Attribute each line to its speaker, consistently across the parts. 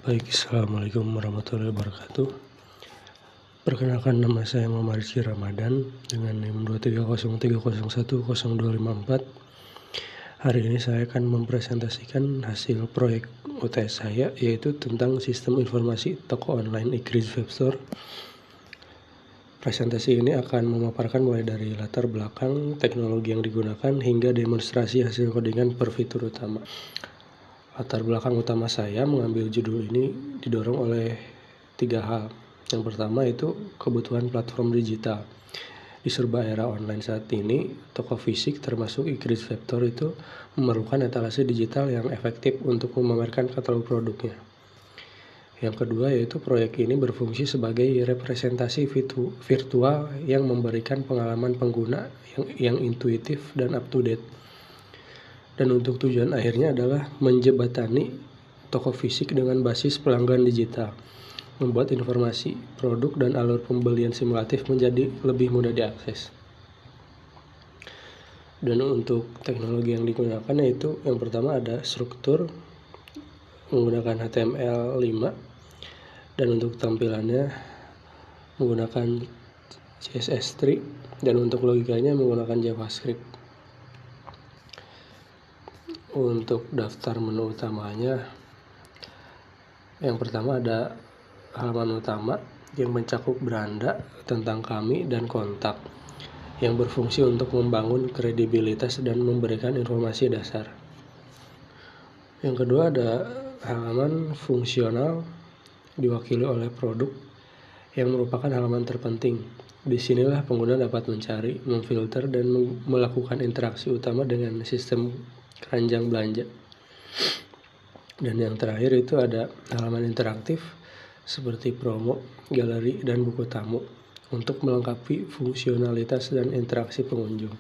Speaker 1: Baik, Assalamualaikum warahmatullahi wabarakatuh. Perkenalkan, nama saya Muhammad Rizky Ramadan dengan NIM 23030100254. Hari ini saya akan mempresentasikan hasil proyek UTS saya, yaitu tentang sistem informasi toko online e-kris webstore. Presentasi ini akan memaparkan mulai dari latar belakang teknologi yang digunakan hingga demonstrasi hasil codingan per fitur utama. Latar belakang utama saya mengambil judul ini didorong oleh 3 hal. Yang pertama itu kebutuhan platform digital. Di serba era online saat ini, toko fisik termasuk e-kris webstore itu memerlukan etalase digital yang efektif untuk memamerkan katalog produknya. Yang kedua yaitu proyek ini berfungsi sebagai representasi virtual yang memberikan pengalaman pengguna yang intuitif dan up to date. Dan untuk tujuan akhirnya adalah menjembatani toko fisik dengan basis pelanggan digital, membuat informasi, produk, dan alur pembelian simulatif menjadi lebih mudah diakses. Dan untuk teknologi yang digunakan yaitu yang pertama ada struktur menggunakan HTML5, dan untuk tampilannya menggunakan CSS3, dan untuk logikanya menggunakan JavaScript. Untuk daftar menu utamanya, yang pertama ada halaman utama yang mencakup beranda, tentang kami, dan kontak, yang berfungsi untuk membangun kredibilitas dan memberikan informasi dasar. Yang kedua ada halaman fungsional diwakili oleh produk, yang merupakan halaman terpenting. Disinilah pengguna dapat mencari, memfilter, dan melakukan interaksi utama dengan sistem keranjang belanja. Dan yang terakhir itu ada halaman interaktif seperti promo, galeri, dan buku tamu untuk melengkapi fungsionalitas dan interaksi pengunjung.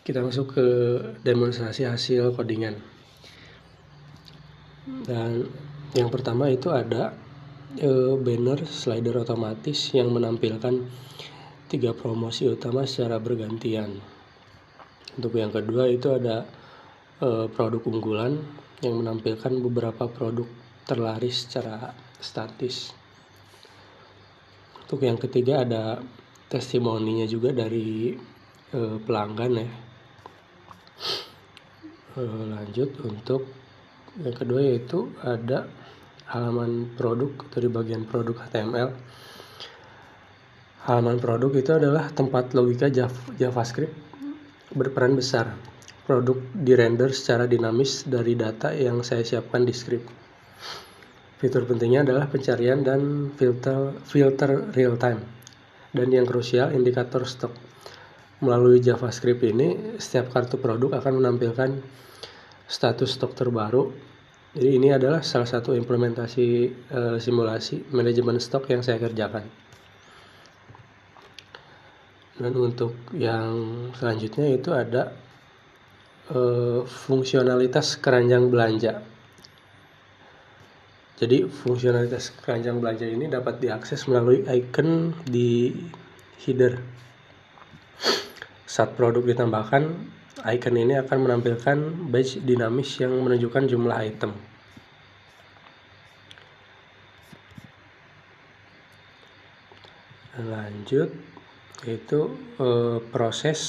Speaker 1: Kita masuk ke demonstrasi hasil codingan. Dan yang pertama itu ada banner slider otomatis yang menampilkan 3 promosi utama secara bergantian. Untuk yang kedua itu ada produk unggulan yang menampilkan beberapa produk terlaris secara statis. Untuk yang ketiga ada testimoninya juga dari pelanggan ya. Lanjut untuk yang kedua yaitu ada halaman produk dari bagian produk HTML. Halaman produk itu adalah tempat logika JavaScript berperan besar. Produk dirender secara dinamis dari data yang saya siapkan di script. Fitur pentingnya adalah pencarian dan filter real time. Dan yang krusial, indikator stok. Melalui JavaScript ini, setiap kartu produk akan menampilkan status stok terbaru. Jadi ini adalah salah satu implementasi simulasi manajemen stok yang saya kerjakan. Dan untuk yang selanjutnya itu ada fungsionalitas keranjang belanja. Jadi fungsionalitas keranjang belanja ini dapat diakses melalui icon di header. Saat produk ditambahkan, icon ini akan menampilkan badge dinamis yang menunjukkan jumlah item. Lanjut, yaitu proses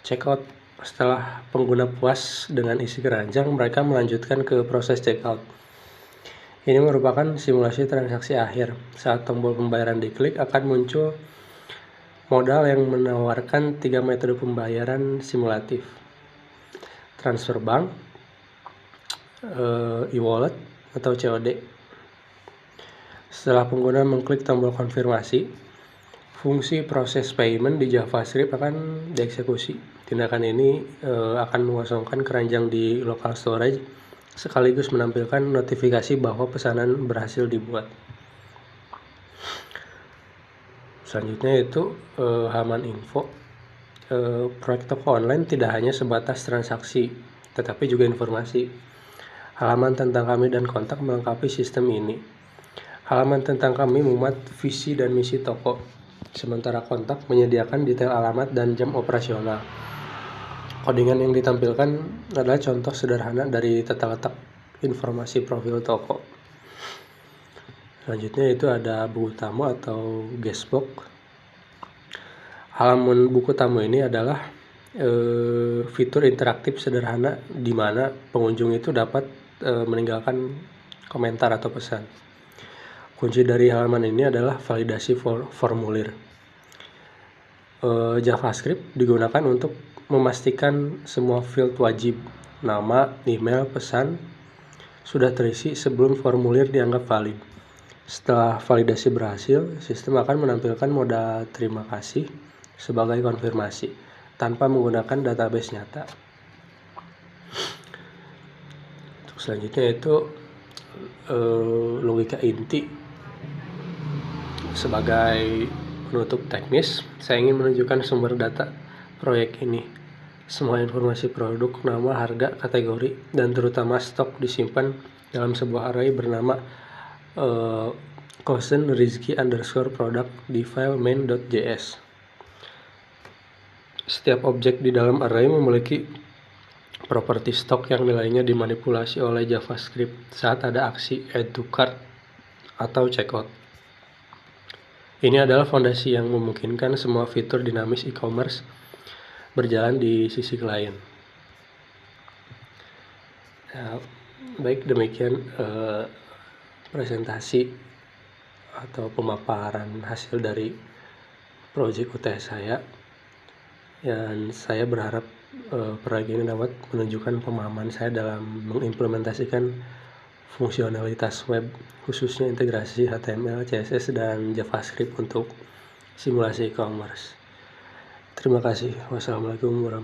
Speaker 1: checkout. Setelah pengguna puas dengan isi keranjang, mereka melanjutkan ke proses checkout. Ini merupakan simulasi transaksi akhir. Saat tombol pembayaran diklik, akan muncul modal yang menawarkan 3 metode pembayaran simulatif: transfer bank, e-wallet, atau COD. Setelah pengguna mengklik tombol konfirmasi, fungsi proses payment di JavaScript akan dieksekusi. Tindakan ini akan mengosongkan keranjang di local storage sekaligus menampilkan notifikasi bahwa pesanan berhasil dibuat. Selanjutnya itu halaman info. Proyek toko online tidak hanya sebatas transaksi, tetapi juga informasi. Halaman tentang kami dan kontak melengkapi sistem ini. Halaman tentang kami memuat visi dan misi toko, sementara kontak menyediakan detail alamat dan jam operasional. Codingan yang ditampilkan adalah contoh sederhana dari tata letak informasi profil toko. Selanjutnya itu ada buku tamu atau guestbook. Halaman buku tamu ini adalah fitur interaktif sederhana di mana pengunjung itu dapat meninggalkan komentar atau pesan. Kunci dari halaman ini adalah validasi formulir. JavaScript digunakan untuk memastikan semua field wajib, nama, email, pesan, sudah terisi sebelum formulir dianggap valid. Setelah validasi berhasil, sistem akan menampilkan moda terima kasih sebagai konfirmasi tanpa menggunakan database nyata. Untuk selanjutnya itu logika inti. Sebagai penutup teknis, saya ingin menunjukkan sumber data proyek ini. Semua informasi produk, nama, harga, kategori, dan terutama stok disimpan dalam sebuah array bernama _Rizky_product di file main.js. Setiap objek di dalam array memiliki properti stok yang nilainya dimanipulasi oleh JavaScript saat ada aksi add to cart atau checkout. Ini adalah fondasi yang memungkinkan semua fitur dinamis e-commerce berjalan di sisi klien. Nah, baik demikian presentasi atau pemaparan hasil dari proyek UTS saya, dan saya berharap proyek ini dapat menunjukkan pemahaman saya dalam mengimplementasikan fungsionalitas web, khususnya integrasi HTML, CSS, dan JavaScript untuk simulasi e-commerce. Terima kasih. Wassalamualaikum warahmatullahi wabarakatuh.